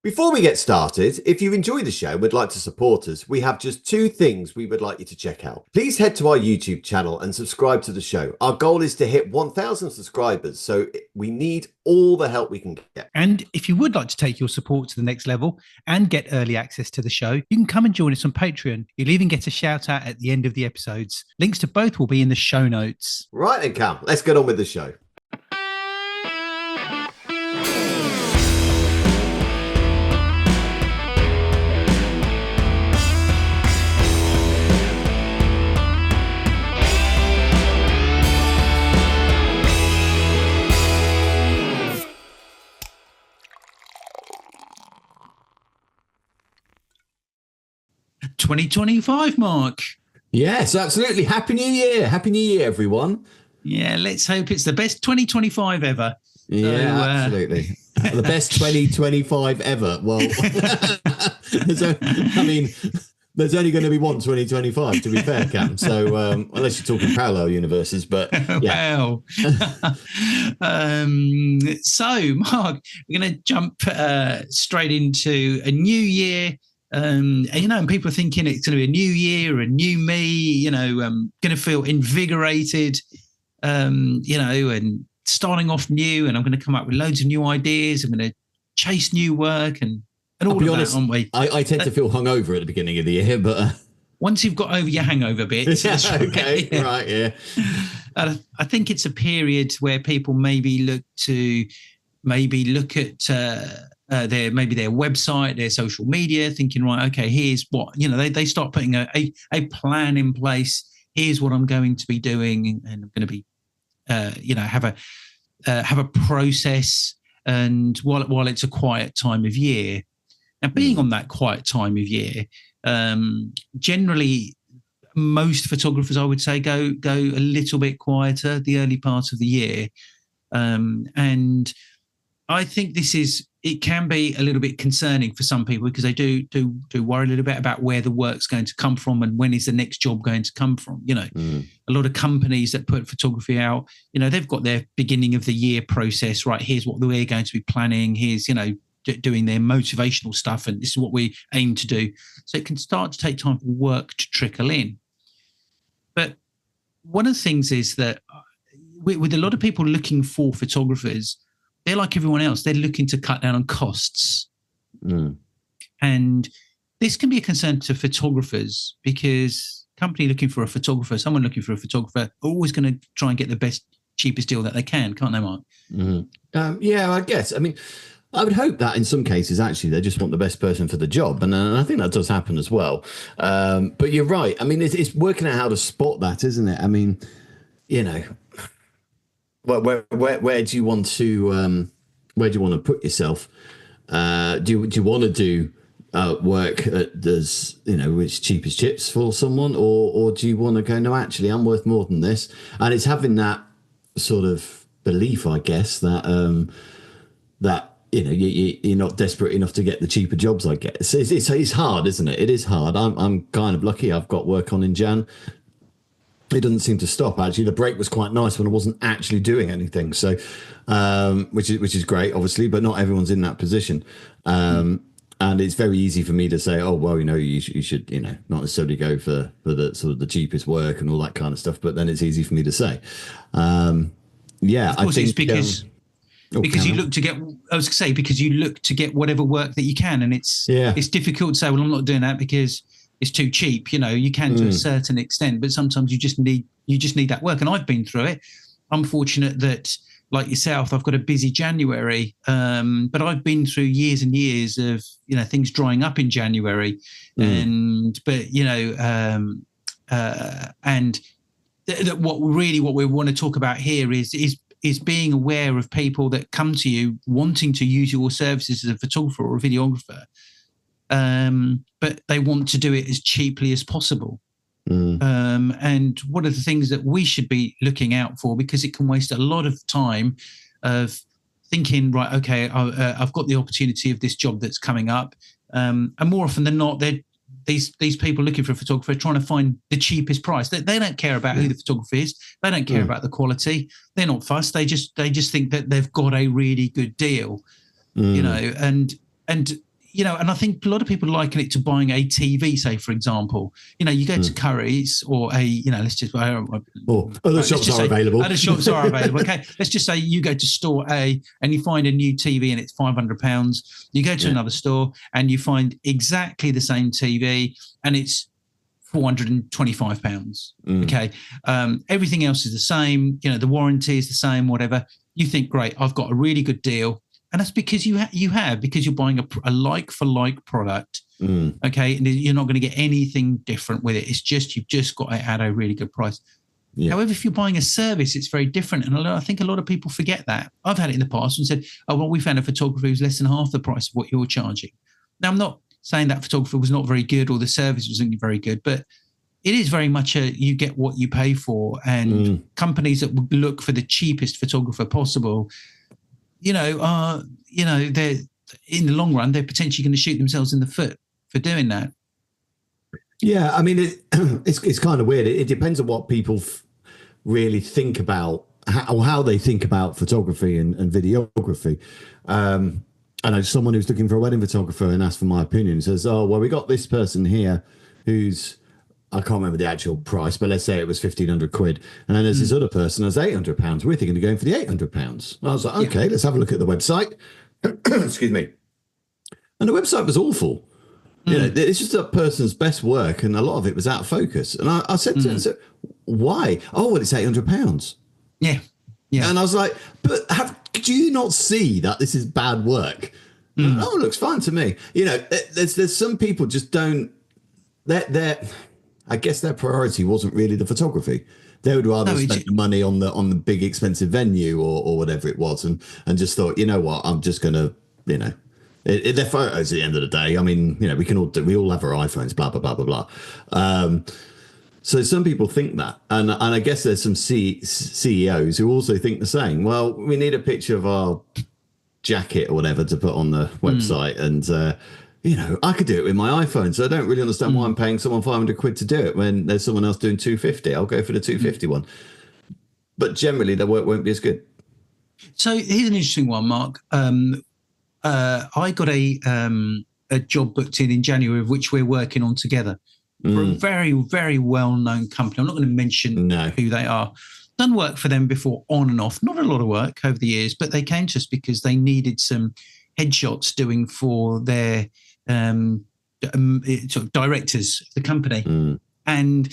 Before we get started, if you enjoy the show and would like to support us, we have just two things we would like you to check out. Please head to our YouTube channel and subscribe to the show. Our goal is to hit 1,000 subscribers, so we need all the help we can get. And if you would like to take your support to the next level and get early access to the show, you can come and join us on Patreon. You'll even get a shout out at the end of the episodes. Links to both will be in the show notes. Right then, Cam, let's get on with the show. $2025, Mark. Yes, absolutely. Happy New Year. Happy New Year, everyone. Yeah, let's hope it's the best 2025 ever. Yeah, so, absolutely. The best 2025 ever. Well, there's only going to be one 2025, to be fair, Cam. So unless you're talking parallel universes, but yeah. Wow. So, Mark, we're going to jump straight into a new year. And people are thinking it's going to be a new year, a new me, going to feel invigorated, and starting off new, and I'm going to come up with loads of new ideas. I'm going to chase new work and all of that, aren't we? I tend to feel hungover at the beginning of the year, but... Once you've got over your hangover bit. Yeah, okay, yeah. Right, yeah. I think it's a period where people maybe look at... their website, their social media, thinking, right, okay, here's what, they start putting a plan in place. Here's what I'm going to be doing, and I'm going to be, have a process. And while it's a quiet time of year, now being on that quiet time of year, generally most photographers, I would say, go a little bit quieter the early part of the year, and I think it can be a little bit concerning for some people, because they do worry a little bit about where the work's going to come from and when is the next job going to come from. A lot of companies that put photography out, they've got their beginning of the year process, right? Here's what we're going to be planning. Here's, doing their motivational stuff, and this is what we aim to do. So it can start to take time for work to trickle in. But one of the things is that with a lot of people looking for photographers, they're like everyone else. They're looking to cut down on costs. And this can be a concern to photographers, because company looking for a photographer, someone looking for a photographer, are always going to try and get the best, cheapest deal that they can, can't they, Mark? Yeah, I guess. I mean, I would hope that in some cases, actually, they just want the best person for the job. And I think that does happen as well. But you're right. I mean, it's working out how to spot that, isn't it? I mean, where do you want to put yourself? Do you want to do work that does which cheap as chips for someone, or do you want to go, no, actually I'm worth more than this? And it's having that sort of belief, I guess, that you're not desperate enough to get the cheaper jobs. I guess it's hard, isn't it? It is hard. I'm kind of lucky. I've got work on in Jan. It doesn't seem to stop. Actually, the break was quite nice when I wasn't actually doing anything. So, which is great, obviously, but not everyone's in that position. And it's very easy for me to say, oh, well, you should, not necessarily go for the sort of the cheapest work and all that kind of stuff. But then it's easy for me to say, yeah. Of course, I think, it's because you look to get. I was going to say, because you look to get whatever work that you can, and it's difficult to say, well, I'm not doing that because it's too cheap. You can to a certain extent, but sometimes you just need that work. And I've been through it. I'm fortunate that, like yourself, I've got a busy January, but I've been through years and years of things drying up in January, and what we want to talk about here is being aware of people that come to you wanting to use your services as a photographer or a videographer. But they want to do it as cheaply as possible. And what are the things that we should be looking out for? Because it can waste a lot of time of thinking, right, okay, I've got the opportunity of this job that's coming up. And more often than not, these people looking for a photographer trying to find the cheapest price. They don't care about who the photographer is. They don't care about the quality. They're not fussed. They just think that they've got a really good deal, and and I think a lot of people liken it to buying a TV, say, for example. You go to Curry's or let's just... other shops are available. Other shops are available, okay? Let's just say you go to store A and you find a new TV and it's £500. You go to another store and you find exactly the same TV and it's £425, okay? Everything else is the same. The warranty is the same, whatever. You think, great, I've got a really good deal. And that's because because you're buying a like-for-like product, okay? And you're not going to get anything different with it. It's just you've just got it at a really good price. Yeah. However, if you're buying a service, it's very different. And I think a lot of people forget that. I've had it in the past and said, oh, well, we found a photographer who's less than half the price of what you're charging. Now, I'm not saying that photographer was not very good or the service wasn't very good, but it is very much you get what you pay for. And companies that would look for the cheapest photographer possible, they're in the long run, they're potentially going to shoot themselves in the foot for doing that. Yeah, I mean, it's kind of weird. It depends on what people really think about, how they think about photography and videography. I know someone who's looking for a wedding photographer and asked for my opinion. Says, oh, well, we got this person here who's, I can't remember the actual price, but let's say it was 1,500 quid. And then there's this other person who's £800. We're thinking of going for the £800. I was like, okay, let's have a look at the website. Excuse me. And the website was awful. It's just that person's best work, and a lot of it was out of focus. And I said to him, why? Oh, well, it's £800. Yeah. And I was like, but do you not see that this is bad work? Oh, it looks fine to me. There's some people just don't, I guess their priority wasn't really the photography. They would rather spend the money on the big expensive venue or whatever it was, and just thought, you know what, I'm just gonna, they're photos at the end of the day. I mean, we all have our iPhones, blah blah blah blah blah. So some people think that, and I guess there's some CEOs who also think the same. Well, we need a picture of our jacket or whatever to put on the website, and I could do it with my iPhone, so I don't really understand why I'm paying someone 500 quid to do it when there's someone else doing 250. I'll go for the 250 one. But generally, their work won't be as good. So here's an interesting one, Mark. I got a job booked in January, of which we're working on together for a very, very well-known company. I'm not going to mention who they are. Done work for them before, on and off. Not a lot of work over the years, but they came to us because they needed some headshots doing for their sort of directors of the company. And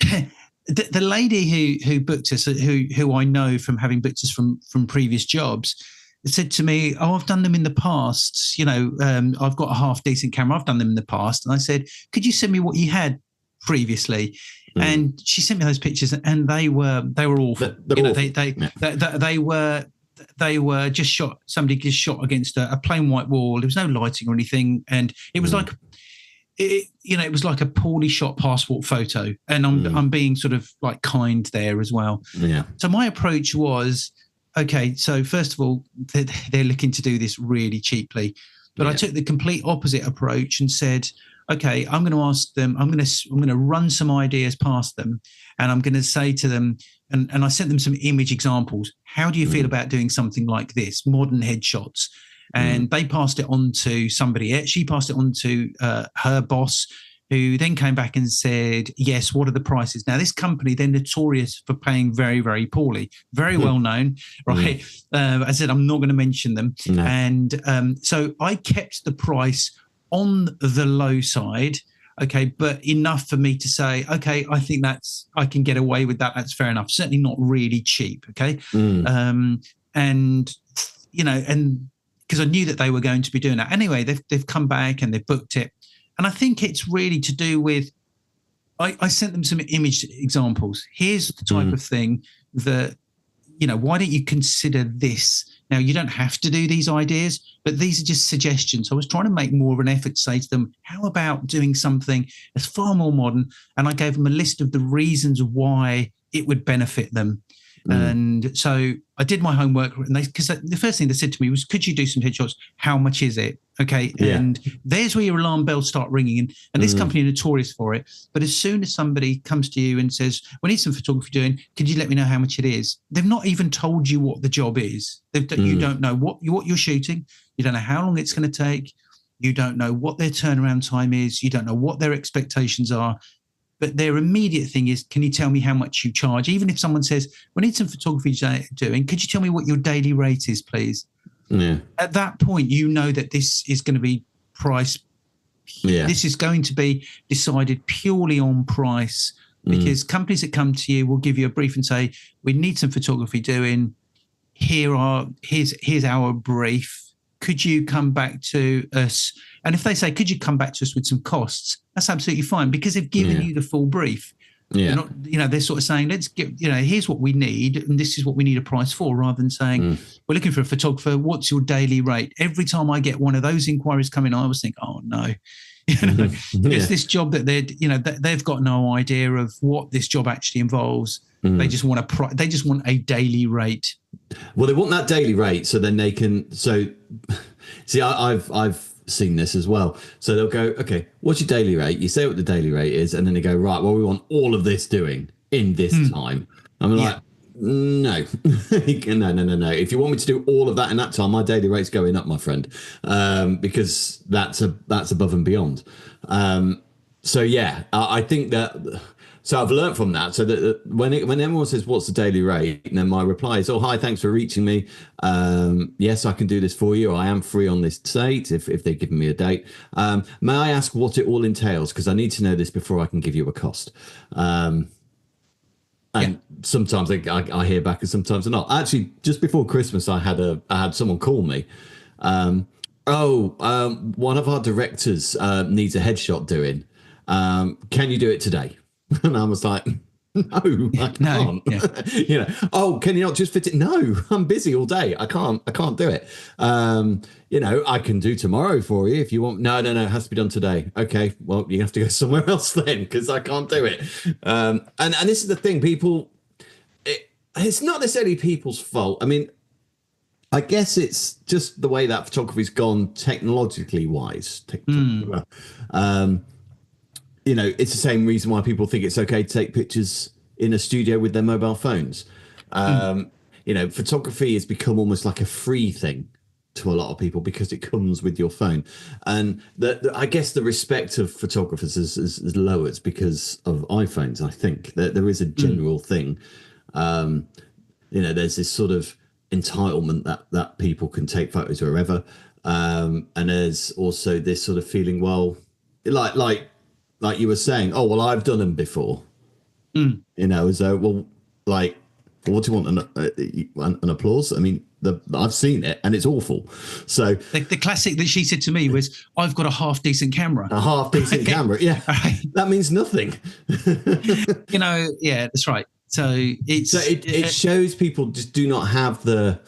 the lady who booked us, who I know from having booked us from previous jobs, said to me, oh, I've done them in the past. I've got a half decent camera. I've done them in the past. And I said, could you send me what you had previously? And she sent me those pictures, and they were awful. They were just shot. Somebody just shot against a plain white wall. There was no lighting or anything, and it was like, it was like a poorly shot passport photo. And I'm being sort of like kind there as well. Yeah. So my approach was, okay, so first of all, they're looking to do this really cheaply, but I took the complete opposite approach and said, okay, I'm going to ask them, I'm going to run some ideas past them, and I'm going to say to them, and I sent them some image examples. How do you feel about doing something like this, modern headshots? And they passed it on to somebody else. She passed it on to her boss, who then came back and said, yes, what are the prices? Now, this company, they're notorious for paying very, very poorly, very well known, right? I said, I'm not going to mention them. No. And so I kept the price on the low side, okay, but enough for me to say, okay, I think I can get away with that. That's fair enough. Certainly not really cheap, okay? And because I knew that they were going to be doing that. Anyway, they've come back and they've booked it. And I think it's really to do with, I sent them some image examples. Here's the type of thing that, why don't you consider this? Now, you don't have to do these ideas, but these are just suggestions. I was trying to make more of an effort to say to them, how about doing something that's far more modern? And I gave them a list of the reasons why it would benefit them. And so I did my homework, and because the first thing they said to me was, could you do some headshots? How much is it? Okay. Yeah. And there's where your alarm bells start ringing. And this company are notorious for it. But as soon as somebody comes to you and says, we need some photography doing, could you let me know how much it is? They've not even told you what the job is. You don't know what you're shooting. You don't know how long it's going to take. You don't know what their turnaround time is. You don't know what their expectations are. But their immediate thing is, can you tell me how much you charge? Even if someone says, we need some photography doing, could you tell me what your daily rate is, please? Yeah. At that point, you know that this is going to be price. Yeah. This is going to be decided purely on price, because companies that come to you will give you a brief and say, we need some photography doing. Here's our brief. Could you come back to us? And if they say, could you come back to us with some costs? That's absolutely fine, because they've given you the full brief. Yeah. They're not, they're sort of saying, let's get, here's what we need, and this is what we need a price for, rather than saying, we're looking for a photographer. What's your daily rate? Every time I get one of those inquiries coming, I always think, oh no, it's this job that they've got no idea of what this job actually involves. They just want a daily rate. Well, they want that daily rate, so then they can. So, see, I've seen this as well. So they'll go, okay, what's your daily rate? You say what the daily rate is, and then they go, right, well, we want all of this doing in this time. I'm like, no, no. If you want me to do all of that in that time, my daily rate's going up, my friend, because that's above and beyond. So yeah, I think that. So I've learned from that. So that when everyone says, what's the daily rate? And then my reply is, oh, hi, thanks for reaching me. Yes, I can do this for you. I am free on this date if they're giving me a date. May I ask what it all entails? Because I need to know this before I can give you a cost. And sometimes I hear back and sometimes not. Actually, just before Christmas, I had someone call me. One of our directors needs a headshot doing. Can you do it today? And I was like, no, I can't. No, yeah. Oh, can you not just fit it? No, I'm busy all day. I can't do it. I can do tomorrow for you if you want. No, it has to be done today. Okay, well, you have to go somewhere else then, because I can't do it. And this is the thing, people, it's not necessarily people's fault. I mean, I guess it's just the way that photography's gone technologically wise. It's the same reason why people think it's okay to take pictures in a studio with their mobile phones. Photography has become almost like a free thing to a lot of people because it comes with your phone. And I guess the respect of photographers is lowered because of iPhones, I think. There is a general thing. There's this sort of entitlement that people can take photos wherever. And there's also this sort of feeling, well, like you were saying, oh, well, I've done them before. As though, well, like, what do you want? An applause? I mean, I've seen it and it's awful. So the classic that she said to me was, I've got a half decent camera. A half decent camera. Yeah. Right. That means nothing. Yeah, that's right. So it shows people just do not have the.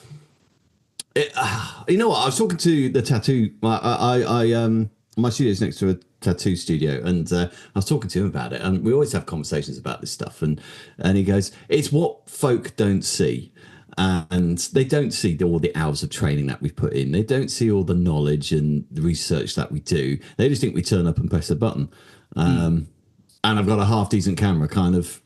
You know what? I was talking to the tattoo. My studio is next to a tattoo studio, and I was talking to him about it, and we always have conversations about this stuff, and he goes, it's what folk don't see, and they don't see all the hours of training that we've put in. They don't see all the knowledge and the research that we do. They just think we turn up and press a button. And I've got a half decent camera, kind of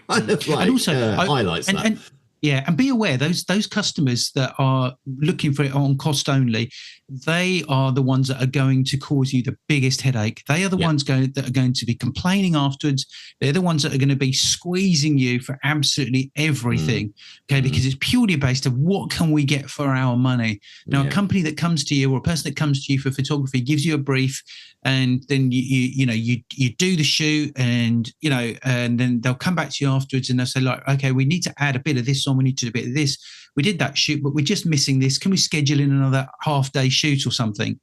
like, and also highlights that. And be aware, those customers that are looking for it on cost only, they are the ones that are going to cause you the biggest headache. They are the ones that are going to be complaining afterwards. They're the ones that are going to be squeezing you for absolutely everything, because it's purely based on what can we get for our money. Now, a company that comes to you or a person that comes to you for photography gives you a brief, and then you do the shoot, and then they'll come back to you afterwards and they'll say, like, okay, we need to add a bit of this on, we need to do a bit of this. We did that shoot, but we're just missing this. Can we schedule in another half-day shoot or something?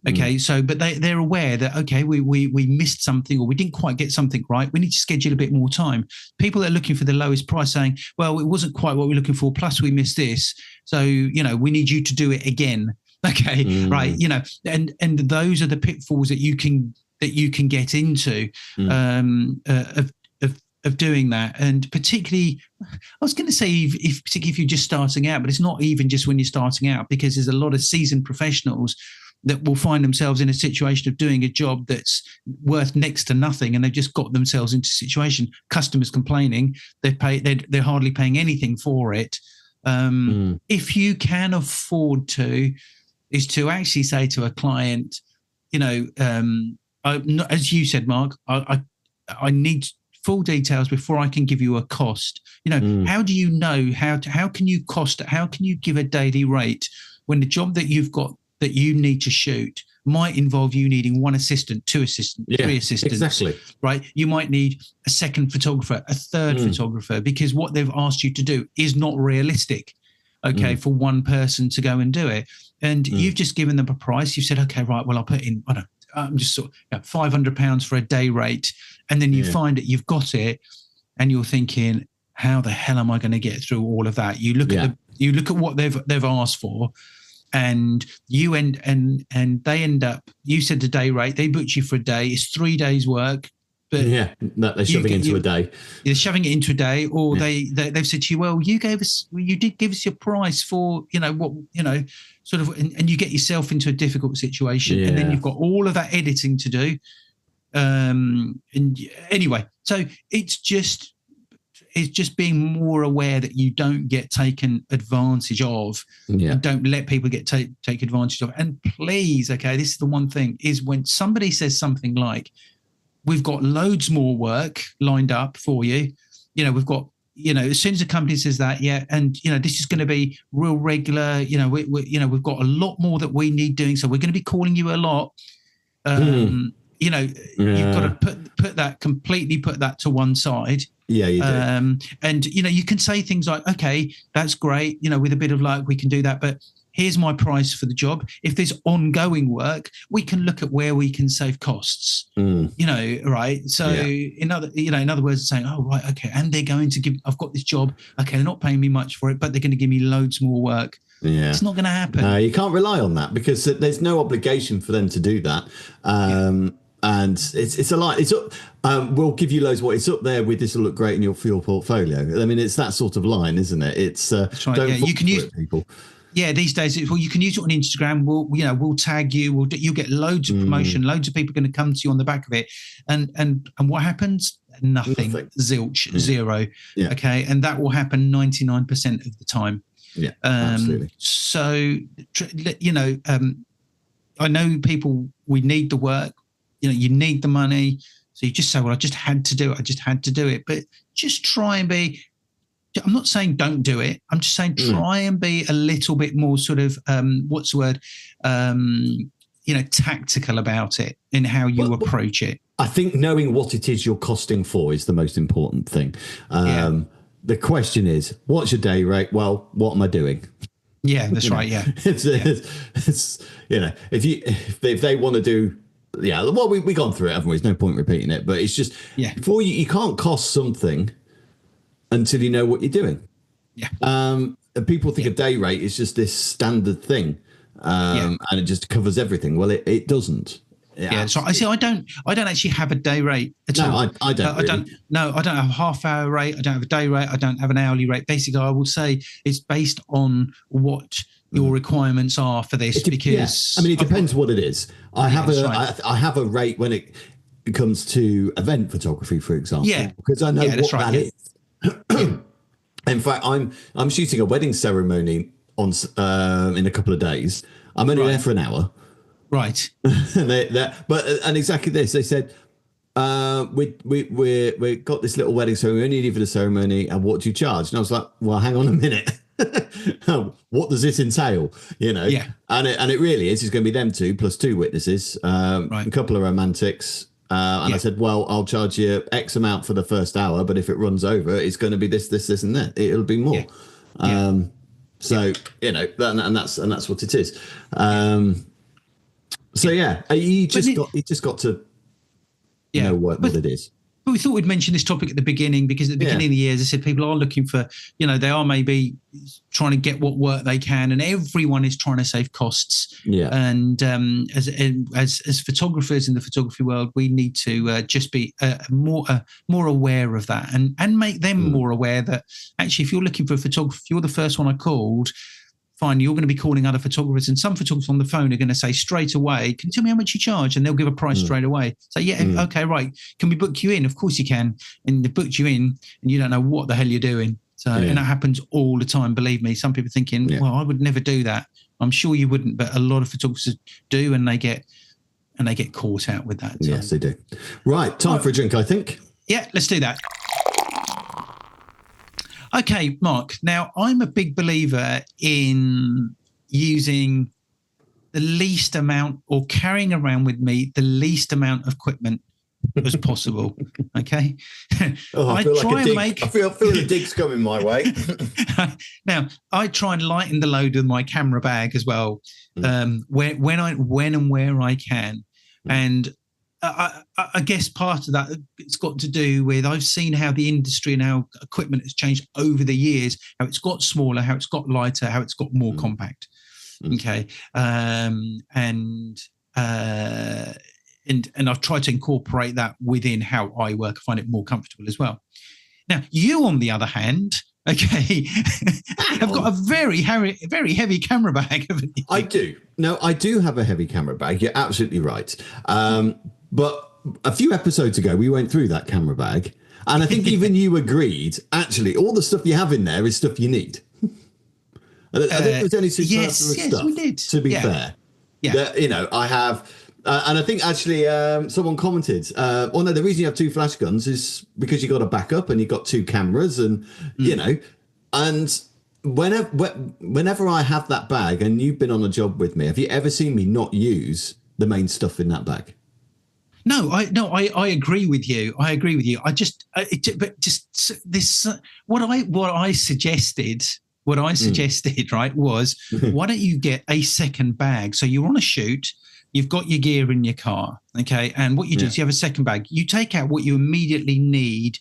Okay, so but they're aware that, okay, we missed something, or we didn't quite get something right. We need to schedule a bit more time. People that are looking for the lowest price saying, well, it wasn't quite what we're looking for, plus we missed this. So, we need you to do it again. Okay, right, and those are the pitfalls that you can get into of doing that. And particularly, I was going to say, particularly if you're just starting out, but it's not even just when you're starting out, because there's a lot of seasoned professionals that will find themselves in a situation of doing a job that's worth next to nothing, and they've just got themselves into a situation, customers complaining, they're hardly paying anything for it. If you can afford to, is to actually say to a client, as you said, Mark, I need full details before I can give you a cost. How do you know how can you cost it? How can you give a daily rate when the job that you've got that you need to shoot might involve you needing one assistant, two assistants, three assistants, exactly. right? You might need a second photographer, a third photographer, because what they've asked you to do is not realistic, okay, for one person to go and do it. And you've just given them a price. You've said, okay, right, well, I'll put in, I'm just sort of £500 for a day rate. And then you find that you've got it and you're thinking, how the hell am I going to get through all of that? You look at what they've asked for, and you and they end up, you said the day rate, they booked you for a day, it's 3 days work. But they're shoving it into a day. They're shoving it into a day, or they've said to you, well, you did give us your price for, sort of, and you get yourself into a difficult situation, and then you've got all of that editing to do. And anyway, so it's just being more aware that you don't get taken advantage of, and don't let people get take advantage of. And please, okay, this is the one thing, is when somebody says something like, we've got loads more work lined up for you, we've got, as soon as a company says that, and this is going to be real regular, we've got a lot more that we need doing, so we're going to be calling you a lot. You've got to put that to one side. Yeah, you do. And you can say things like, okay, that's great, with a bit of luck we can do that, but here's my price for the job. If there's ongoing work, we can look at where we can save costs. Right? So in other words, saying, oh right, okay, and they're going to give, I've got this job, okay, they're not paying me much for it, but they're going to give me loads more work. Yeah, it's not going to happen. No, you can't rely on that, because there's no obligation for them to do that. And it's a lie. It's we'll give you loads. What it's up there with. This will look great in your portfolio. I mean, it's that sort of line, isn't it? It's that's right. Don't you can use people. Yeah, these days, you can use it on Instagram. We'll tag you. You'll get loads of promotion. Loads of people are going to come to you on the back of it. And what happens? Nothing. Zilch. Zero. Yeah. Okay, and that will happen 99% of the time. Yeah, absolutely. So, I know people. We need the work. You need the money. So you just say, well, I just had to do it. I just had to do it. But just try and be. I'm not saying don't do it. I'm just saying try and be a little bit more sort of what's the word? Tactical about it in how you approach it. I think knowing what it is you're costing for is the most important thing. The question is, what's your day rate? Well, what am I doing? Yeah, that's right. Yeah, it's if they want to do. Yeah, well, we've gone through it, haven't we? There's no point repeating it, but it's just before you can't cost something until you know what you're doing. Yeah. And people think a day rate is just this standard thing, and it just covers everything. Well, it doesn't. So I see. I don't actually have a day rate at all. I don't. Really. I don't have a half-hour rate. I don't have a day rate. I don't have an hourly rate. Basically, I will say it's based on what your requirements are for this, because I mean, it depends what it is. I have a rate when it comes to event photography, for example, because I know what that is. In fact, I'm shooting a wedding ceremony on in a couple of days. I'm only there for an hour. Right. and exactly this. They said, we got this little wedding, so we only need for the ceremony. And what do you charge? And I was like, well, hang on a minute. What does this entail? And it really is. It's going to be them two plus two witnesses, a couple of romantics. And I said, well, I'll charge you X amount for the first hour, but if it runs over, it's going to be this, and that. It'll be more. And that's what it is. You just got to know what it is. But we thought we'd mention this topic at the beginning, because at the beginning of the year, as I said, people are looking for, they are maybe trying to get what work they can, and everyone is trying to save costs. Yeah. And as photographers in the photography world, we need to just be more aware of that, and make them more aware that actually, if you're looking for a photographer, if you're the first one I called, fine, you're going to be calling other photographers, and some photographers on the phone are going to say straight away, can you tell me how much you charge? And they'll give a price straight away. So okay, right. Can we book you in? Of course you can. And they booked you in and you don't know what the hell you're doing. So, and that happens all the time. Believe me, some people thinking, well, I would never do that. I'm sure you wouldn't, but a lot of photographers do, and they get caught out with that. Yes, they do. Right, time for a drink, I think. Yeah, let's do that. Okay, Mark. Now, I'm a big believer in using the least amount, or carrying around with me the least amount of equipment as possible. Okay. I feel the dig's coming my way. Now, I try and lighten the load of my camera bag as well, when and where I can. And I guess part of that, it's got to do with, I've seen how the industry and how equipment has changed over the years, how it's got smaller, how it's got lighter, how it's got more compact. Okay. And I've tried to incorporate that within how I work. I find it more comfortable as well. Now, you, on the other hand, okay, have got a very heavy camera bag, haven't you? I do. No, I do have a heavy camera bag. You're absolutely right. But a few episodes ago, we went through that camera bag, and I think even you agreed, actually, all the stuff you have in there is stuff you need. I think there's only superfluous stuff, we did. To be fair. Yeah. That, I have... and I think actually someone commented, the reason you have two flash guns is because you got a backup and you got two cameras and, and whenever I have that bag, and you've been on a job with me, have you ever seen me not use the main stuff in that bag? No, I agree with you. I just, what I suggested, right, was why don't you get a second bag? So you're on a shoot, you've got your gear in your car, okay? And what you do is you have a second bag. You take out what you immediately need,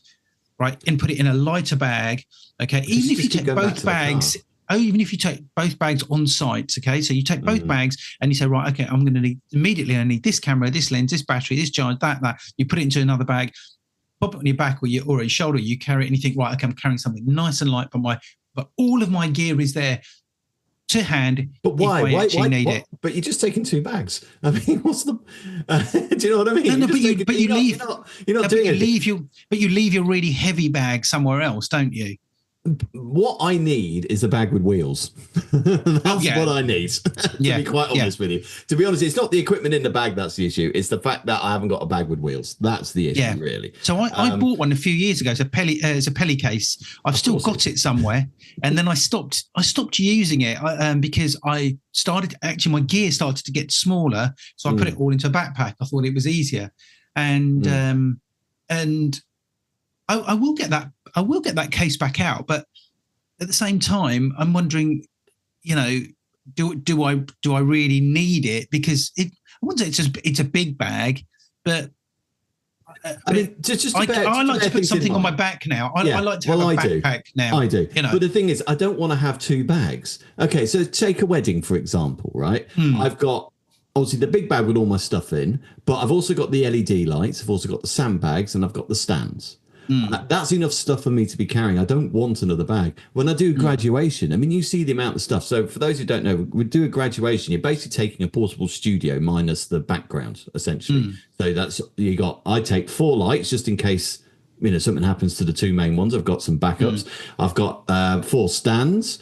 right, and put it in a lighter bag, okay? Even if you take both bags, even if you take both bags on site, okay? So you take both bags and you say, right, okay, I'm going to need, immediately I need this camera, this lens, this battery, this charge, that. You put it into another bag, pop it on your back or your shoulder, you carry it and you think, right, okay, I'm carrying something nice and light, but all of my gear is there to hand. But why? Why need it? But you're just taking two bags. I mean, what's the? Do you know what I mean? No, but you leave. You're not doing it. But you leave your really heavy bag somewhere else, don't you? What I need is a bag with wheels. That's what I need, to be quite honest with you. To be honest, it's not the equipment in the bag that's the issue. It's the fact that I haven't got a bag with wheels. That's the issue, really. So I bought one a few years ago. It's a Pelly case. I've still got it somewhere. And then I stopped using it because I started, actually my gear started to get smaller. So I put it all into a backpack. I thought it was easier. And I will get that case back out, but at the same time, I'm wondering, do I really need it? Because I wouldn't say it's a big bag, but I mean, I like to put something on my back now. I like to have a backpack now. I do. But the thing is, I don't want to have two bags. Okay, so take a wedding, for example, right? I've got obviously the big bag with all my stuff in, but I've also got the LED lights. I've also got the sandbags, and I've got the stands. That's enough stuff for me to be carrying. I don't want another bag. When I do graduation, I mean, you see the amount of stuff. So for those who don't know, we do a graduation. You're basically taking a portable studio minus the background, essentially. So that's I take 4 lights just in case something happens to the 2 main ones. I've got some backups. I've got 4 stands.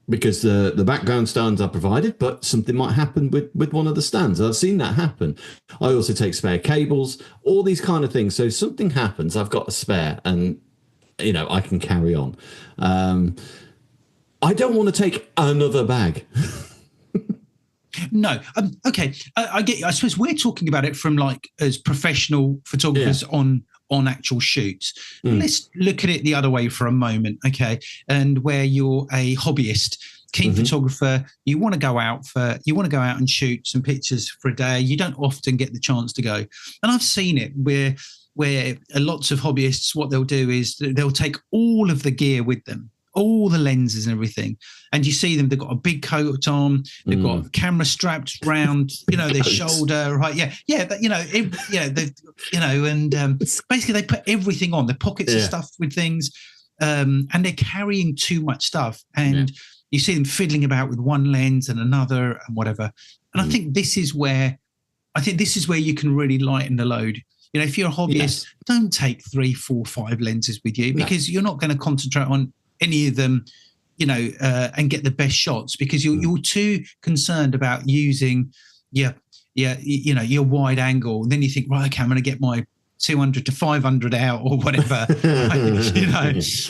Because the background stands are provided, but something might happen with one of the stands. I've seen that happen. I also take spare cables, all these kind of things. So if something happens, I've got a spare and, I can carry on. I don't want to take another bag. No. Okay. I suppose we're talking about it from as professional photographers on actual shoots. Let's look at it the other way for a moment, okay? And where you're a hobbyist, keen photographer, you want to go out and shoot some pictures for a day. You don't often get the chance to go. And I've seen it where lots of hobbyists, what they'll do is they'll take all of the gear with them, all the lenses and everything, and you see them, they've got a big coat on, they've got a camera strapped round their shoulder, right? Basically they put everything on, their pockets are stuffed with things, and they're carrying too much stuff, and you see them fiddling about with one lens and another and whatever. And I think this is where you can really lighten the load. If you're a hobbyist, don't take 3, 4, 5 lenses with you, because you're not going to concentrate on any of them, and get the best shots, because you're too concerned about using your wide angle. And then you think, right, okay, I'm going to get my 200 to 500 out or whatever,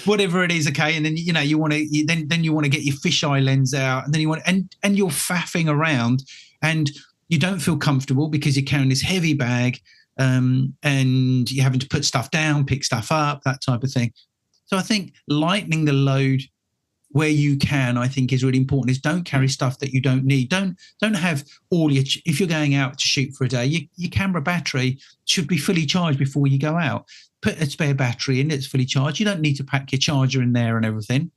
whatever it is. Okay. And then, you want to, then you want to get your fisheye lens out, and then you want, and you're faffing around, and you don't feel comfortable because you're carrying this heavy bag, and you're having to put stuff down, pick stuff up, that type of thing. So I think lightening the load where you can, I think, is really important. Is don't carry stuff that you don't need. Don't have all your, if you're going out to shoot for a day, your camera battery should be fully charged before you go out. Put a spare battery in that's fully charged. You don't need to pack your charger in there and everything.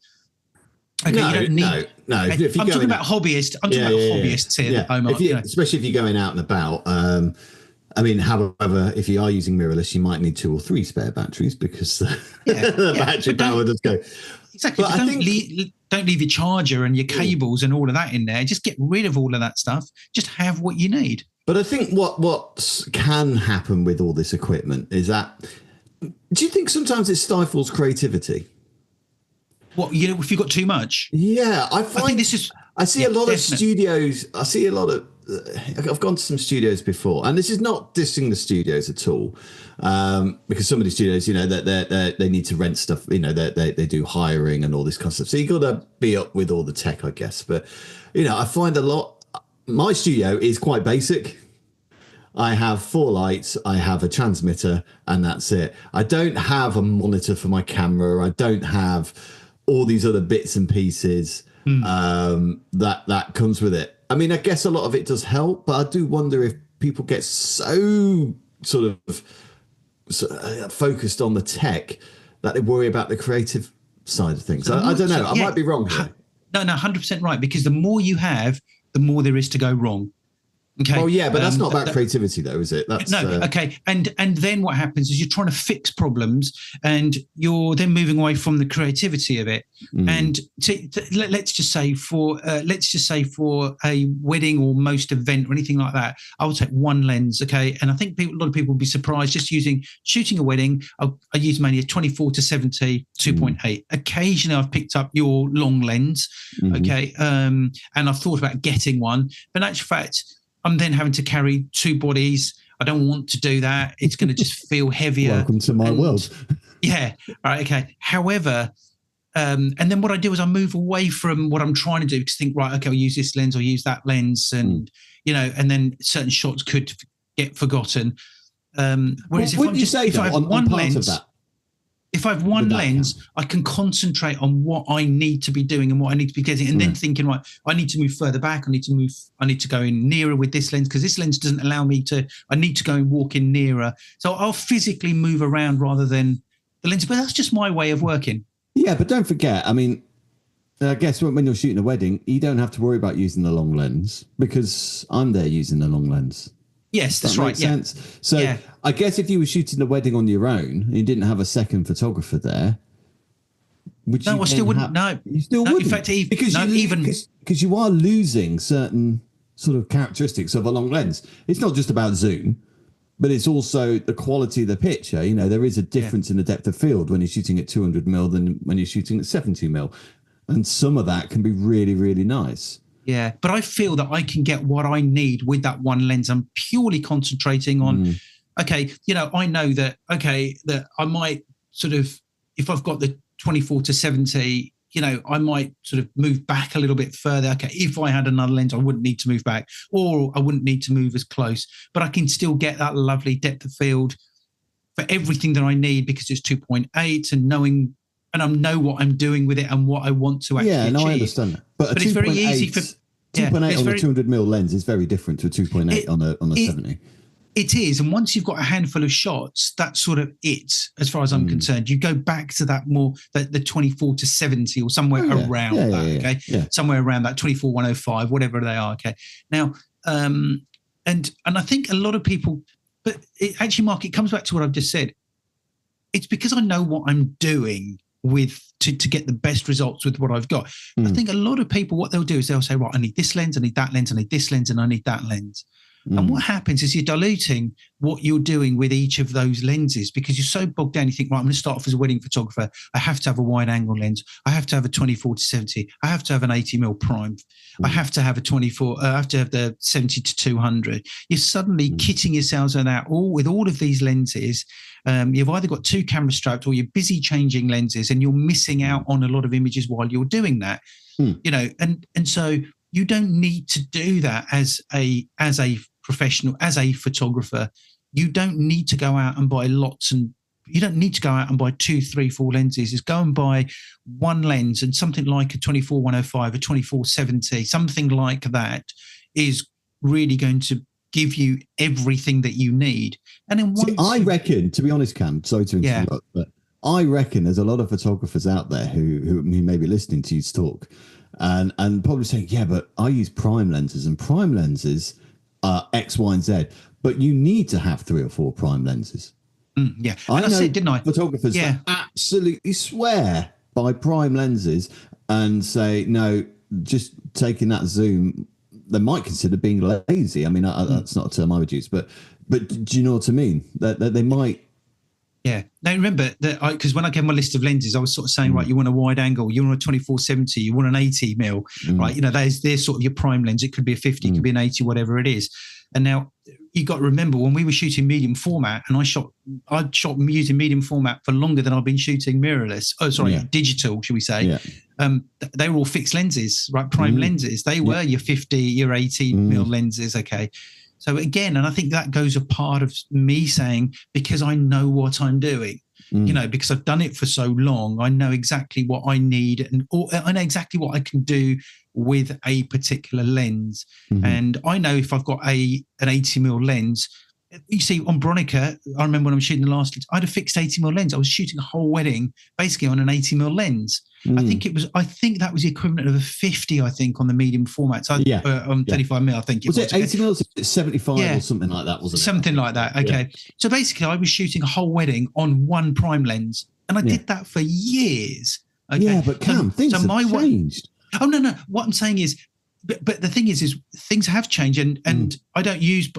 Okay, no, you don't need, no. Okay, I'm talking about hobbyists. I'm talking about hobbyists here, Omar. Especially if you're going out and about. I mean, however, if you are using mirrorless, you might need 2 or 3 spare batteries, because the battery power does go. Exactly. Don't leave your charger and your cables and all of that in there. Just get rid of all of that stuff. Just have what you need. But I think what can happen with all this equipment is that, do you think sometimes it stifles creativity? What, if you've got too much? Yeah, I think this is. I see a lot of studios. I see a lot of. I've gone to some studios before, and this is not dissing the studios at all, because some of the studios, they need to rent stuff. They do hiring and all this kind of stuff. So you got to be up with all the tech, I guess. But I find a lot. My studio is quite basic. I have 4 lights, I have a transmitter, and that's it. I don't have a monitor for my camera. I don't have all these other bits and pieces that comes with it. I mean, I guess a lot of it does help, but I do wonder if people get so sort of focused on the tech that they worry about the creative side of things. I don't know. I might be wrong here. No, 100% right, because the more you have, the more there is to go wrong. Okay. Well, yeah, but that's not about creativity, though, is it? That's, okay. And then what happens is you're trying to fix problems, and you're then moving away from the creativity of it. And let's just say for a wedding or most event or anything like that, I would take one lens. Okay, and I think a lot of people would be surprised just shooting a wedding. I use mainly a 24 to 70 2.8. Occasionally, I've picked up your long lens. Okay, and I've thought about getting one, but in actual fact, I'm then having to carry 2 bodies. I don't want to do that. It's going to just feel heavier. Welcome to my world. Yeah. All right. Okay. However, and then what I do is I move away from what I'm trying to do, because think, right, okay, I'll use this lens or use that lens, and and then certain shots could get forgotten. Whereas if I have one lens, if I have one lens, I can concentrate on what I need to be doing and what I need to be getting, and then thinking, right, I need to move further back. I need to go in nearer with this lens, because this lens doesn't allow me to. I need to go and walk in nearer. So I'll physically move around rather than the lens. But that's just my way of working. Yeah, but don't forget. I mean, I guess when you're shooting a wedding, you don't have to worry about using the long lens, because I'm there using the long lens. Yes, that's right. Sense? So I guess if you were shooting the wedding on your own and you didn't have a second photographer there, I still wouldn't. No, you still wouldn't. In fact, because you are losing certain sort of characteristics of a long lens. It's not just about zoom, but it's also the quality of the picture. There is a difference in the depth of field when you're shooting at 200mm than when you're shooting at 70mm, and some of that can be really, really nice. Yeah, but I feel that I can get what I need with that one lens. I'm purely concentrating on, I know that, that I might sort of, if I've got the 24 to 70, I might sort of move back a little bit further. Okay, if I had another lens, I wouldn't need to move back, or I wouldn't need to move as close, but I can still get that lovely depth of field for everything that I need, because it's 2.8 and I know what I'm doing with it and what I want to actually achieve. I understand that. But it's very easy for 2.8 on a 200mm lens is very different to a 2.8 on a 70. It is, and once you've got a handful of shots, that's sort of it, as far as I'm concerned. You go back to that more the 24 to 70 or somewhere around that. Okay, somewhere around that 24-105, whatever they are. Okay, now, and I think a lot of people, but actually, Mark, it comes back to what I've just said. It's because I know what I'm doing to get the best results with what I've got. I think a lot of people, what they'll do is they'll say, right, I need this lens, I need that lens, I need this lens, and I need that lens. And what happens is you're diluting what you're doing with each of those lenses because you're so bogged down. You think, right, I'm going to start off as a wedding photographer. I have to have a wide angle lens. I have to have a 24-70. I have to have an 80mm prime. I have to have a 24. I have to have the 70-200. You're suddenly kitting yourselves out with all of these lenses. You've either got two cameras strapped or you're busy changing lenses and you're missing out on a lot of images while you're doing that. You know, and so you don't need to do that as a professional, as a photographer. You don't need to go out and buy lots, and you don't need to go out and buy 2, 3, 4 lenses. Just go and buy one lens, and something like a 24-105, a 24-70, something like that is really going to give you everything that you need. And then I reckon, to be honest, Cam, sorry to interrupt, but I reckon there's a lot of photographers out there who may be listening to you talk and probably saying, yeah, but I use prime lenses, and prime lenses are X, Y, and Z. But you need to have 3 or 4 prime lenses. Yeah. I know said, didn't I? Photographers that absolutely swear by prime lenses and say, no, just taking that zoom, they might consider being lazy. I mean, that's not a term I would use, but do you know what I mean? That they might. Yeah. Now remember that because when I gave my list of lenses, I was sort of saying, right, you want a wide angle, you want a 24-70, you want an 80mm, right? You know, they're sort of your prime lens. It could be a 50, it could be an 80, whatever it is. And now you got to remember when we were shooting medium format, and I shot using medium format for longer than I've been shooting mirrorless. Oh, sorry, digital, should we say? Yeah. They were all fixed lenses, right? Prime lenses. They were your 50, your 80mm lenses. Okay. So again, and I think that goes a part of me saying, because I know what I'm doing, you know, because I've done it for so long, I know exactly what I need or I know exactly what I can do with a particular lens. And I know if I've got an 80mm lens, you see on Bronica, I remember when I was shooting the last, I had a fixed 80mm lens. I was shooting a whole wedding basically on an 80mm lens. I think that was the equivalent of a 50, I think, on the medium format. So on 35mm, I think it was. Was it 80mm, 75 or something like that, wasn't it? Something like that. Okay. Yeah. So basically I was shooting a whole wedding on one prime lens, and I did that for years. Okay? Yeah, but Cam, things have changed. Oh, no. What I'm saying is, but the thing is things have changed, and I don't use,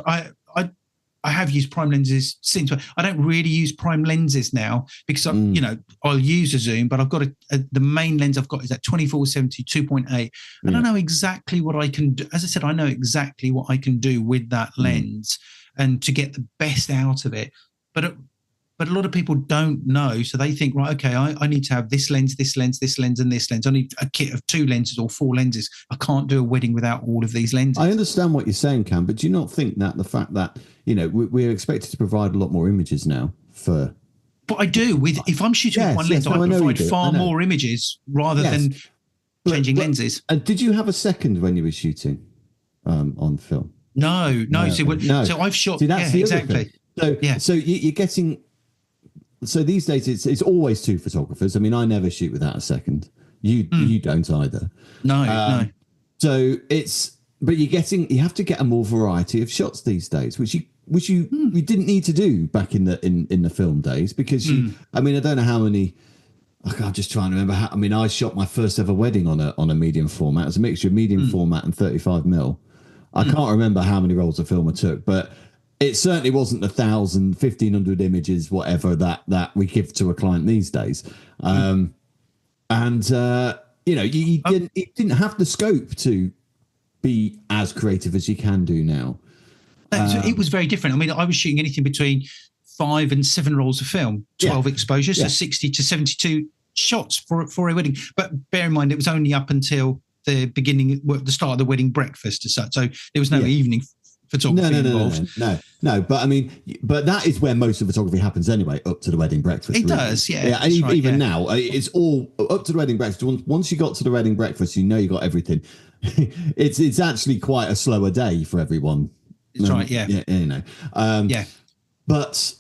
I have used prime lenses since. I don't really use prime lenses now because you know, I'll use a zoom, but I've got the main lens I've got is that 24-70 2.8, and I know exactly what I can do. As I said, I know exactly what I can do with that lens, and to get the best out of it. But a lot of people don't know, so they think, right, okay, I need to have this lens, this lens, this lens, and this lens. I need a kit of 2 lenses or 4 lenses. I can't do a wedding without all of these lenses. I understand what you're saying, Cam, but do you not think that the fact that, you know, we're expected to provide a lot more images now for... But I do. If I'm shooting with one lens, I provide far more images rather than changing lenses. And did you have a second when you were shooting on film? No. So I've shot... See, that's the exactly. Other thing. So you're getting... So these days it's always 2 photographers. I mean, I never shoot without a second. You don't either. No. So you have to get a more variety of shots these days, which you didn't need to do back in the film days, because I mean, I don't know how many. I'm just trying to remember I mean, I shot my first ever wedding on a medium format. It was a mixture of medium format and 35mm. I can't remember how many rolls of film I took, but it certainly wasn't 1,000, 1,500 images, whatever that we give to a client these days. You know, you didn't have the scope to be as creative as you can do now. It was very different. I mean, I was shooting anything between 5 and 7 rolls of film, 12 exposures, so 60 to 72 shots for a wedding. But bear in mind, it was only up until the start of the wedding breakfast as such. So there was no evening photography involved. No. But I mean, that is where most of photography happens anyway, up to the wedding breakfast. It does, yeah. And even now, it's all up to the wedding breakfast. Once you got to the wedding breakfast, you know you got everything. It's actually quite a slower day for everyone. That's right, yeah. You know. But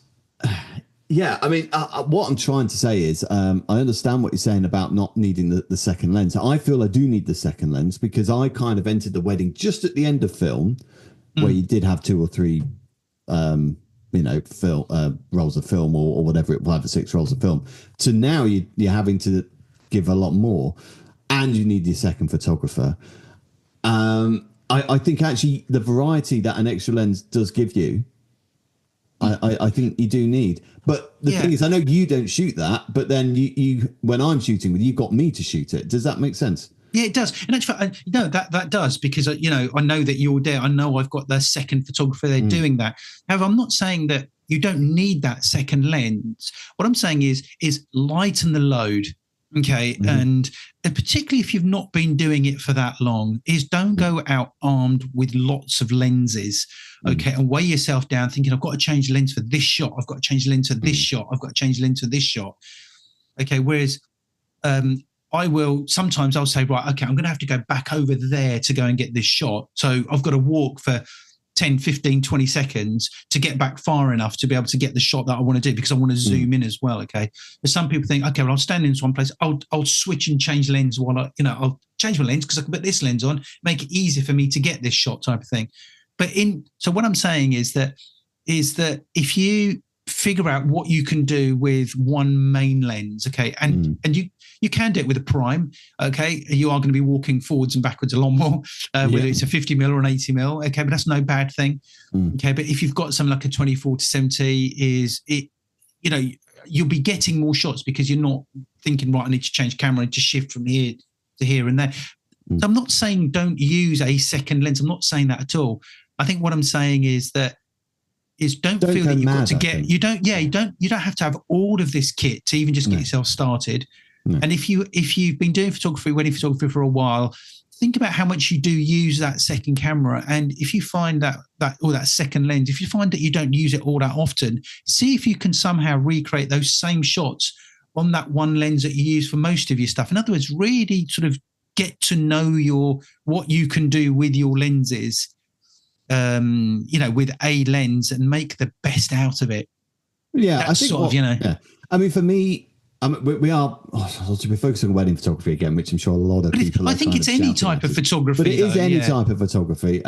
yeah, I mean, what I'm trying to say is, I understand what you're saying about not needing the second lens. I feel I do need the second lens because I kind of entered the wedding just at the end of film, where you did have 2 or 3, you know, rolls of film or whatever, 5 or 6 rolls of film. So now you're having to give a lot more, and you need your second photographer. I think actually the variety that an extra lens does give you, I think you do need. But the thing is, I know you don't shoot that, but then you when I'm shooting with you, you've got me to shoot it. Does that make sense? Yeah, it does. And actually, no, that does, because, I know that you're there. I know I've got the second photographer there doing that. However, I'm not saying that you don't need that second lens. What I'm saying is lighten the load. Okay. And particularly if you've not been doing it for that long, is don't go out armed with lots of lenses. Okay. And weigh yourself down thinking, I've got to change the lens for this shot. I've got to change the lens for this shot. I've got to change the lens for this shot. Okay. Whereas, sometimes I'll say, right, okay, I'm going to have to go back over there to go and get this shot. So I've got to walk for 10, 15, 20 seconds to get back far enough to be able to get the shot that I want to do, because I want to zoom in as well. Okay. But some people think, okay, well, I'll stand in this one place. I'll switch and change lens while I'll change my lens because I can put this lens on, make it easier for me to get this shot type of thing. So what I'm saying is that if you figure out what you can do with one main lens, okay, and you can do it with a prime, okay. You are going to be walking forwards and backwards a lot more, whether it's a 50mm or an 80mm, okay, but that's no bad thing, okay. But if you've got something like a 24-70, you'll be getting more shots because you're not thinking, right, I need to change camera and to shift from here to here and there. So I'm not saying don't use a second lens. I'm not saying that at all. I think what I'm saying is that don't feel that you've got to get, you don't have to have all of this kit to even just get yourself started. No. And if you've been doing wedding photography for a while, think about how much you do use that second camera. And if you find that second lens, if you find that you don't use it all that often, see if you can somehow recreate those same shots on that one lens that you use for most of your stuff. In other words, really sort of get to know what you can do with your lenses, with a lens, and make the best out of it. Yeah, that's I think Yeah. I mean, for me, we're focusing on wedding photography again, which I'm sure a lot of people. I think it's any type of photography, but it is any type of photography.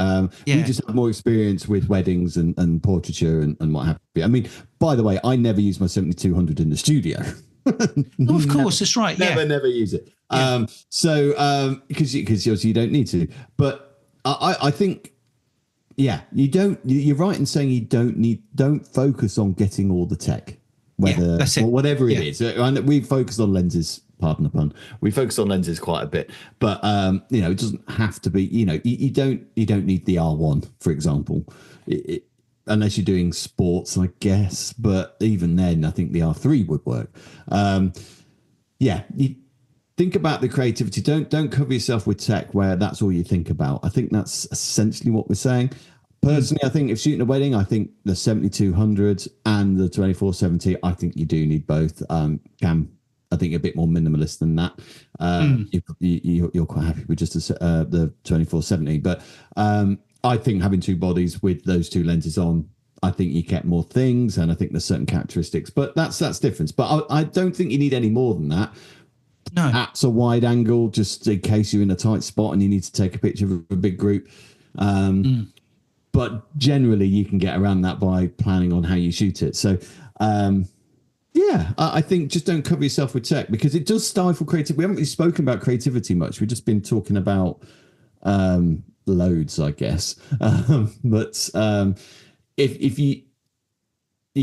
We just have more experience with weddings and portraiture and what have you. I mean, by the way, I never use my 7200 in the studio. Of course, that's right. Never use it. Because you don't need to. But I think. Yeah, you don't. You're right in saying you don't focus on getting all the tech, whatever it is. And we focus on lenses. Pardon the pun. We focus on lenses quite a bit, but it doesn't have to be. You don't need the R1, for example, unless you're doing sports, I guess. But even then, I think the R3 would work. You think about the creativity. Don't cover yourself with tech where that's all you think about. I think that's essentially what we're saying. Personally, I think if shooting a wedding, I think the 7200 and the 24-70, I think you do need both. I think a bit more minimalist than that. You're quite happy with just the 24-70, but I think having two bodies with those two lenses on, I think you get more things, and I think there's certain characteristics, but that's different. But I don't think you need any more than that. No. Apps a wide angle just in case you're in a tight spot and you need to take a picture of a big group. But generally you can get around that by planning on how you shoot it. So, I think just don't cover yourself with tech because it does stifle creativity. We haven't really spoken about creativity much. We've just been talking about loads, I guess. But if you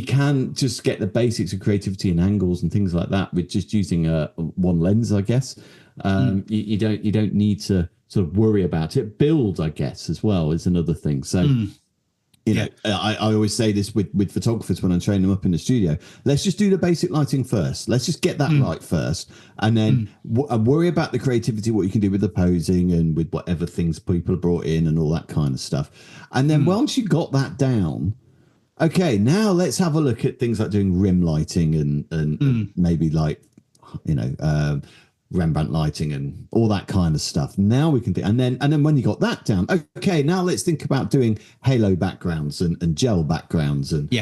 can just get the basics of creativity and angles and things like that with just using one lens, I guess. You don't need to sort of worry about it. Build, I guess, as well is another thing. So, I always say this with photographers when I train them up in the studio. Let's just do the basic lighting first. Let's just get that right first, and then worry about the creativity, what you can do with the posing and with whatever things people have brought in and all that kind of stuff. And then once you got that down, okay, now let's have a look at things like doing rim lighting and maybe like, Rembrandt lighting and all that kind of stuff. Now we can do, and then when you got that down, okay, now let's think about doing halo backgrounds and gel backgrounds and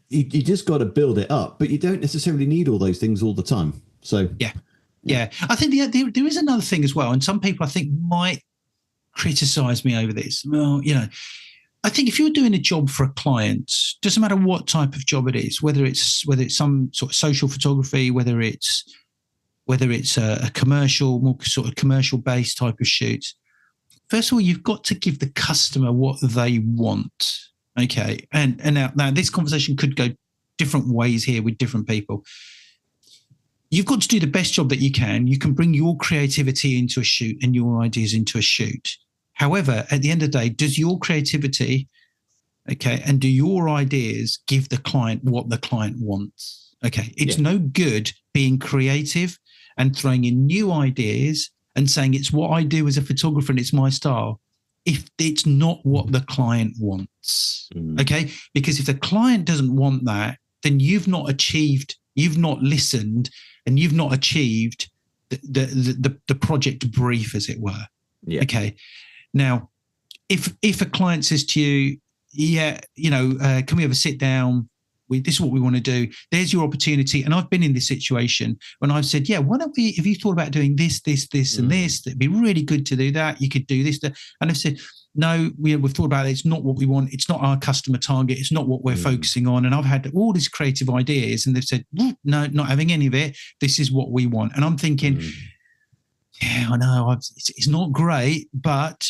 you just got to build it up, but you don't necessarily need all those things all the time. So yeah. I think there is another thing as well, and some people I think might criticize me over this. Well, I think if you're doing a job for a client, doesn't matter what type of job it is, whether it's some sort of social photography, whether it's a commercial, more sort of commercial based type of shoot, first of all, you've got to give the customer what they want. Okay. And now this conversation could go different ways here with different people. You've got to do the best job that you can. You can bring your creativity into a shoot and your ideas into a shoot. However, at the end of the day, does your creativity, okay, and do your ideas give the client what the client wants? Okay. It's no good being creative and throwing in new ideas and saying it's what I do as a photographer and it's my style, if it's not what the client wants. Okay. Because if the client doesn't want that, then you've not listened, and you've not achieved the project brief, as it were. Yeah. Okay. Now, if a client says to you, can we have a sit down? This is what we want to do. There's your opportunity. And I've been in this situation when I've said, why don't we, have you thought about doing this, and this? It'd be really good to do that. You could do this. And I've said, no, we've thought about it. It's not what we want. It's not our customer target. It's not what we're focusing on. And I've had all these creative ideas and they've said, no, not having any of it. This is what we want. And I'm thinking, I know it's not great, but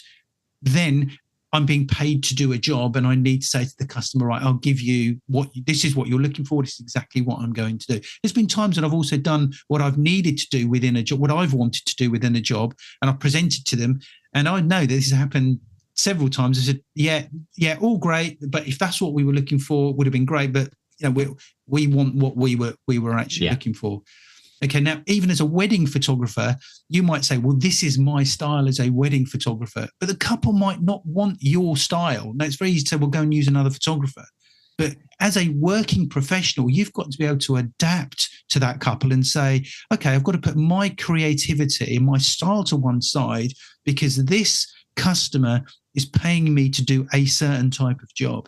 then I'm being paid to do a job and I need to say to the customer, right, I'll give you this is what you're looking for. This is exactly what I'm going to do. There's been times that I've also done what I've needed to do within a job, what I've wanted to do within a job, and I've presented to them. And I know that this has happened several times. I said, all great, but if that's what we were looking for, it would have been great. But we want what we were actually looking for. Okay, now, even as a wedding photographer, you might say, well, this is my style as a wedding photographer, but the couple might not want your style. Now, it's very easy to say, well, go and use another photographer. But as a working professional, you've got to be able to adapt to that couple and say, okay, I've got to put my creativity and my style to one side because this customer is paying me to do a certain type of job.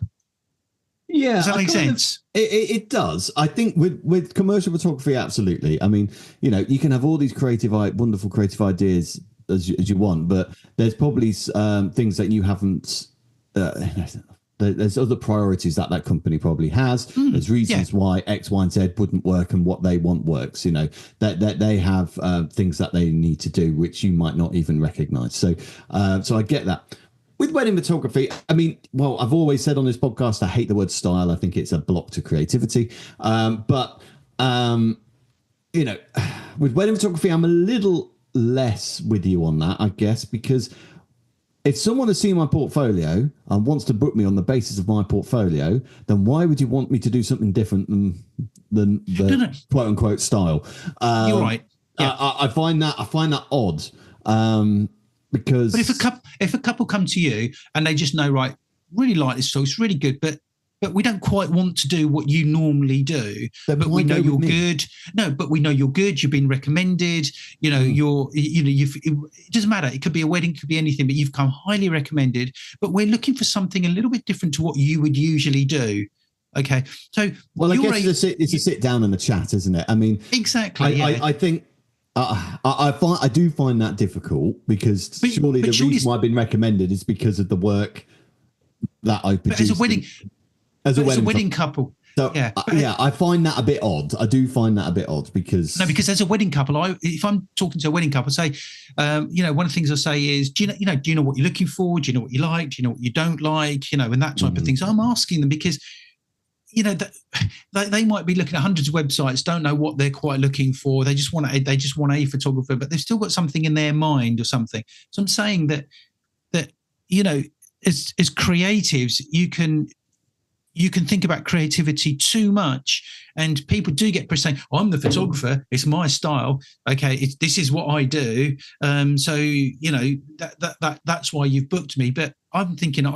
Yeah, does that make sense? It does. I think with commercial photography, absolutely. I mean, you can have all these wonderful creative ideas as you want, but there's probably things that you haven't. There's other priorities that company probably has. There's reasons why X, Y, and Z wouldn't work, and what they want works. That they have things that they need to do, which you might not even recognize. So I get that. With wedding photography, I mean, well, I've always said on this podcast, I hate the word style. I think it's a block to creativity. But with wedding photography, I'm a little less with you on that, I guess, because if someone has seen my portfolio and wants to book me on the basis of my portfolio, then why would you want me to do something different than the quote unquote style? You're right. Yeah. I find that odd. Because if a couple come to you and they just know, right, really like this song, it's really good, but we don't quite want to do what you normally do, but we know you're good. No, but we know you're good. You've been recommended. It doesn't matter. It could be a wedding, it could be anything, but you've come highly recommended. But we're looking for something a little bit different to what you would usually do. Okay, so I guess it's a sit down and a chat, isn't it? I mean, exactly. I think. I do find that difficult because surely the reason why I've been recommended is because of the work that I produced. As a wedding couple. So I find that a bit odd. I do find that a bit odd because as a wedding couple, if I'm talking to a wedding couple, say, one of the things I say is, do you know what you're looking for? Do you know what you like? Do you know what you don't like? And that type of thing. So I'm asking them because. They might be looking at hundreds of websites, don't know what they're quite looking for. They just want a photographer, but they've still got something in their mind or something. So I'm saying that as creatives, you can think about creativity too much, and people do get saying, "I'm the photographer. It's my style. Okay, this is what I do. That's why you've booked me." But I'm thinking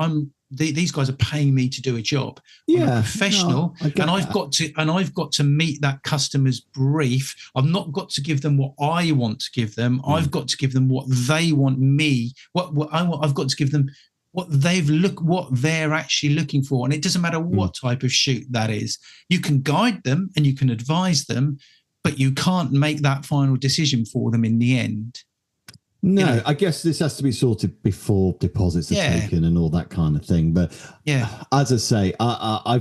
these guys are paying me to do a job. I'm a professional, and I've got to meet that customer's brief. I've not got to give them what I want to give them. I've got to give them what they want me. What I want. I've got to give them what they're actually looking for, and it doesn't matter what type of shoot that is. You can guide them and you can advise them, but you can't make that final decision for them in the end. No, I guess this has to be sorted before deposits are taken and all that kind of thing. But as I say, I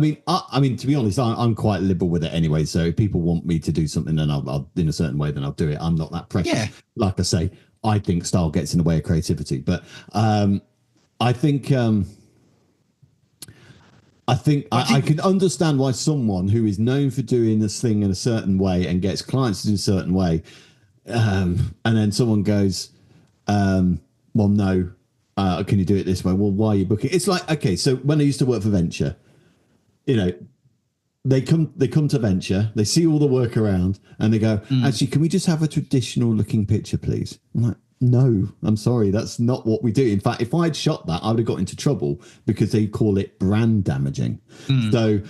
mean, to be honest, I'm quite liberal with it anyway. So if people want me to do something and I'll in a certain way, then I'll do it. I'm not that precious. Yeah. Like I say, I think style gets in the way of creativity. But I think I can understand why someone who is known for doing this thing in a certain way and gets clients to do a certain way, and then someone goes, well, no, can you do it this way? Well, why are you booking? It's like, okay, so when I used to work for Venture, you know, they come to Venture, they see all the work around, and they go, actually, can we just have a traditional looking picture, please? I'm like, no, I'm sorry, that's not what we do. In fact, if I'd shot that, I would have got into trouble because they call it brand damaging. So,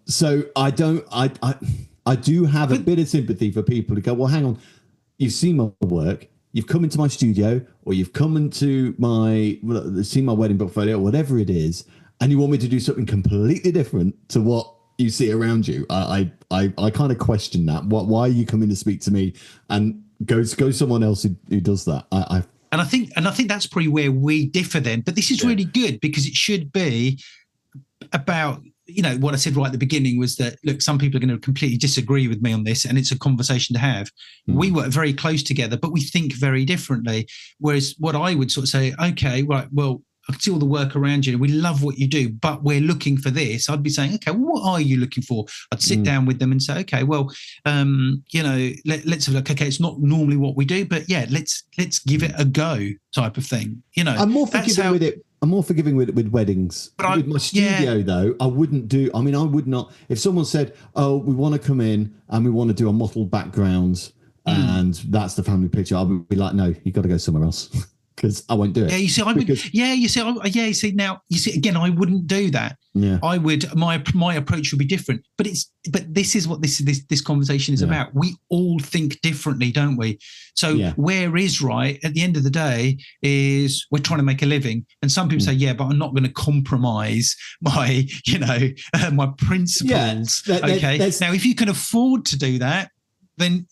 so I do have a bit of sympathy for people who go, well, hang on, you've seen my work, you've come into my studio, or you've come into seen my wedding portfolio, or whatever it is, and you want me to do something completely different to what you see around you. I kind of question that. Why are you coming to speak to me, and go someone else who does that? And I think that's probably where we differ then. But this is really good, because it should be about, you know, what I said right at the beginning was that, look, some people are going to completely disagree with me on this, and it's a conversation to have. We work very close together, but we think very differently. Whereas what I would sort of say, okay, right, well, I can see all the work around you. We love what you do, but we're looking for this. I'd be saying, okay, well, what are you looking for? I'd sit down with them and say, okay, well, you know, let's have a look. Okay, it's not normally what we do, but yeah, let's give it a go, type of thing. You know, I'm more forgiving with it. I'm more forgiving with weddings. But with my studio, though, I wouldn't do. I mean, I would not. If someone said, "Oh, we want to come in and we want to do a mottled background, and that's the family picture," I would be like, "No, you got to go somewhere else." Because I won't do it. Yeah, you see, I would. Yeah, you see, now, you see, again, I wouldn't do that. Yeah, I would. My approach would be different. But this is what this conversation is about. We all think differently, don't we? So where is right at the end of the day is we're trying to make a living, and some people say, yeah, but I'm not going to compromise my, you know, my principles. Yeah, okay, now if you can afford to do that, then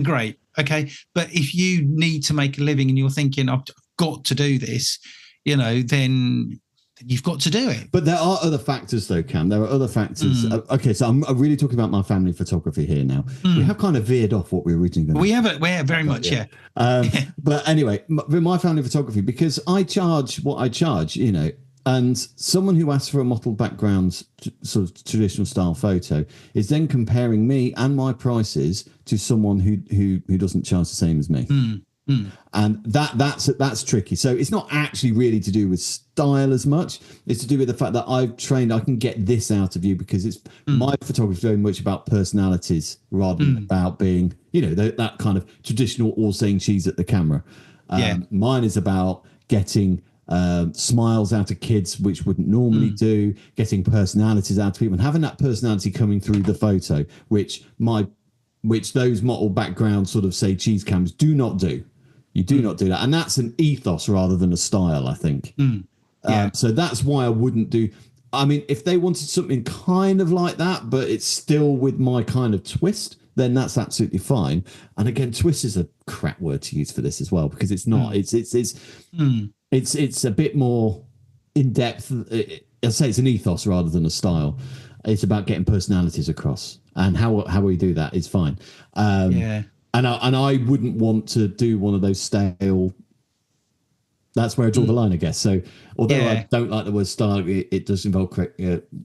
great. Okay, but if you need to make a living and you're thinking, I've got to do this, you know, then you've got to do it. But there are other factors, though, Cam. There are other factors. Okay, so I'm really talking about my family photography here now. We have kind of veered off what we originally going to. We have very much, yeah. But anyway, my family photography, because I charge what I charge, you know, and someone who asks for a mottled background, sort of traditional style photo, is then comparing me and my prices to someone who doesn't charge the same as me. And that's tricky. So it's not actually really to do with style as much. It's to do with the fact that I've trained, I can get this out of you, because it's my photography is very much about personalities rather than about being, you know, that kind of traditional all saying cheese at the camera. Mine is about getting smiles out of kids, which wouldn't normally do, getting personalities out of people and having that personality coming through the photo, which those mottled background sort of say cheese cams do not do. You do not do that. And that's an ethos rather than a style, I think. So that's why I wouldn't do. I mean, if they wanted something kind of like that, but it's still with my kind of twist, then that's absolutely fine. And again, twist is a crap word to use for this as well, because it's not. It's a bit more in depth. I'd say it's an ethos rather than a style. It's about getting personalities across, and how we do that is fine. And I wouldn't want to do one of those stale. That's where I draw the line, I guess. So although I don't like the word style, it does involve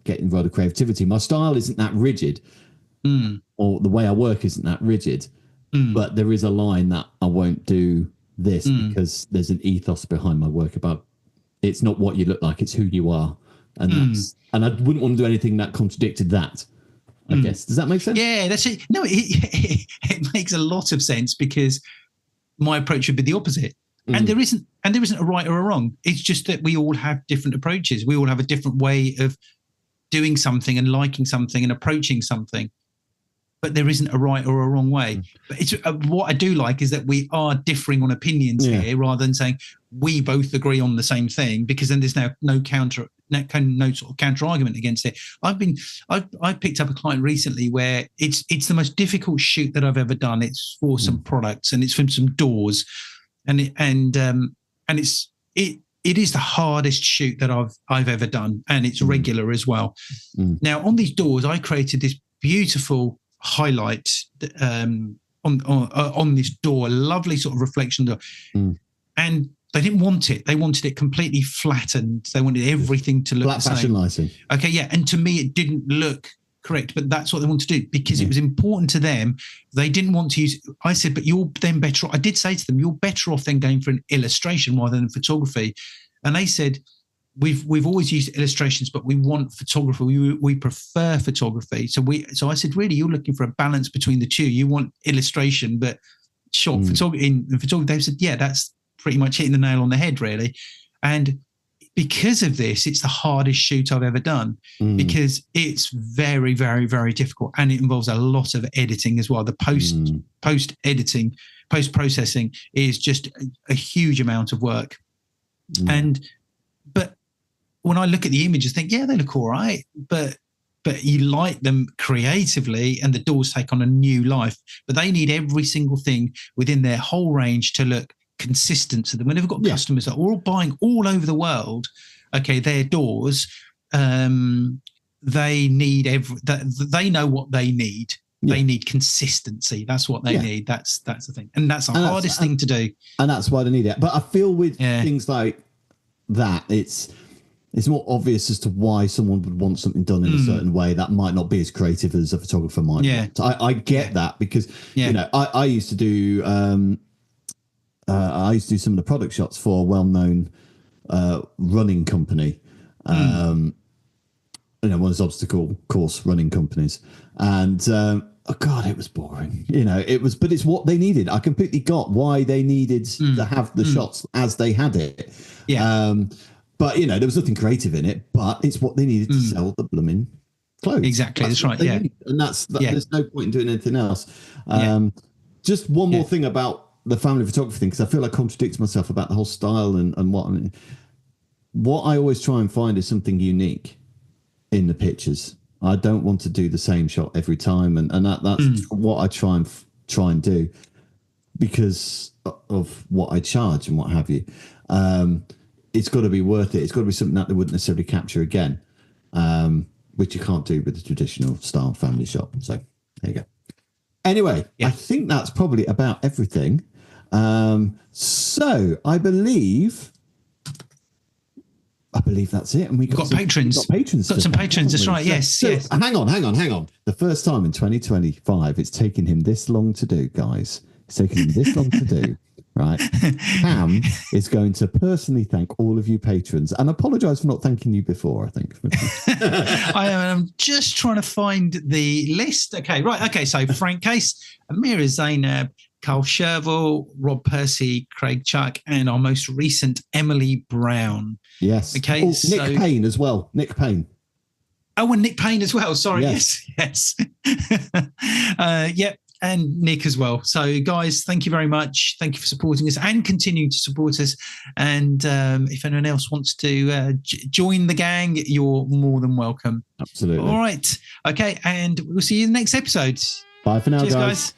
getting involved with creativity. My style isn't that rigid, or the way I work isn't that rigid. But there is a line that I won't do this because there's an ethos behind my work about it's not what you look like, it's who you are. And and I wouldn't want to do anything that contradicted that, I guess. Does that make sense? Yeah, that's it. No, it makes a lot of sense, because my approach would be the opposite. And there isn't a right or a wrong. It's just that we all have different approaches. We all have a different way of doing something and liking something and approaching something. But there isn't a right or a wrong way. But it's what I do like is that we are differing on opinions here, rather than saying we both agree on the same thing, because then there's now no sort of counter argument against it. I've picked up a client recently where it's the most difficult shoot that I've ever done. It's for some products, and it's from some doors, and it is the hardest shoot that I've ever done, and it's regular as well. Now on these doors, I created this beautiful highlight on this door, a lovely sort of reflection door. And they didn't want it. They wanted it completely flattened. They wanted everything to look Black the same. fashion lighting. Okay, yeah. And to me, it didn't look correct, but that's what they want to do because it was important to them. They didn't want to use. I said, but you're then better. I did say to them, you're better off then going for an illustration rather than photography. And they said, we've always used illustrations, but we want photography. We prefer photography. So I said, really, you're looking for a balance between the two. You want illustration, but shot photography. In photography, they said, yeah, that's pretty much hitting the nail on the head, really. And because of this, it's the hardest shoot I've ever done because it's very, very, very difficult, and it involves a lot of editing as well. The post editing, post processing is just a huge amount of work. But when I look at the images, I think, yeah, they look all right, but you light them creatively, and the doors take on a new life. But they need every single thing within their whole range to look consistent to them. When they've got customers that are all buying all over the world, their doors, they need they know what they need. They need consistency. That's what they need. That's the thing, and that's the hardest thing to do. And that's why they need it. But I feel with things like that, it's more obvious as to why someone would want something done in a certain way that might not be as creative as a photographer might. So I get that because I used to do. I used to do some of the product shots for a well-known running company, one of those obstacle course running companies, and oh God, it was boring. But it's what they needed. I completely got why they needed to have the shots as they had it. But there was nothing creative in it. But it's what they needed to sell the blooming clothes. Exactly, that's right. Need. And there's no point in doing anything else. Just one more thing about the family photography thing, because I feel I contradict myself about the whole style and what I always try and find is something unique in the pictures. I don't want to do the same shot every time, and that's what I try and do because of what I charge and what have you. It's got to be worth it. It's got to be something that they wouldn't necessarily capture again, which you can't do with the traditional style family shot. So there you go. Anyway, I think that's probably about everything. So I believe that's it. And we got patrons. Got some patrons. That's right. Yes. So, hang on. The first time in 2025, it's taken him this long to do, guys. It's taken him this long to do. Right. Cam is going to personally thank all of you patrons and apologize for not thanking you before, I think. I'm just trying to find the list. Okay, right. Okay, so Frank Case, Amira Zainab, Carl Sherville, Rob Percy, Craig Chuck, and our most recent Emily Brown. Yes. Okay. Nick Payne as well. Nick Payne. Oh, and Nick Payne as well. Sorry. Yes. Yep. And Nick as well. So, guys, thank you very much. Thank you for supporting us and continuing to support us. And if anyone else wants to join the gang, you're more than welcome. Absolutely. All right. Okay. And we'll see you in the next episode. Bye for now, Cheers, guys.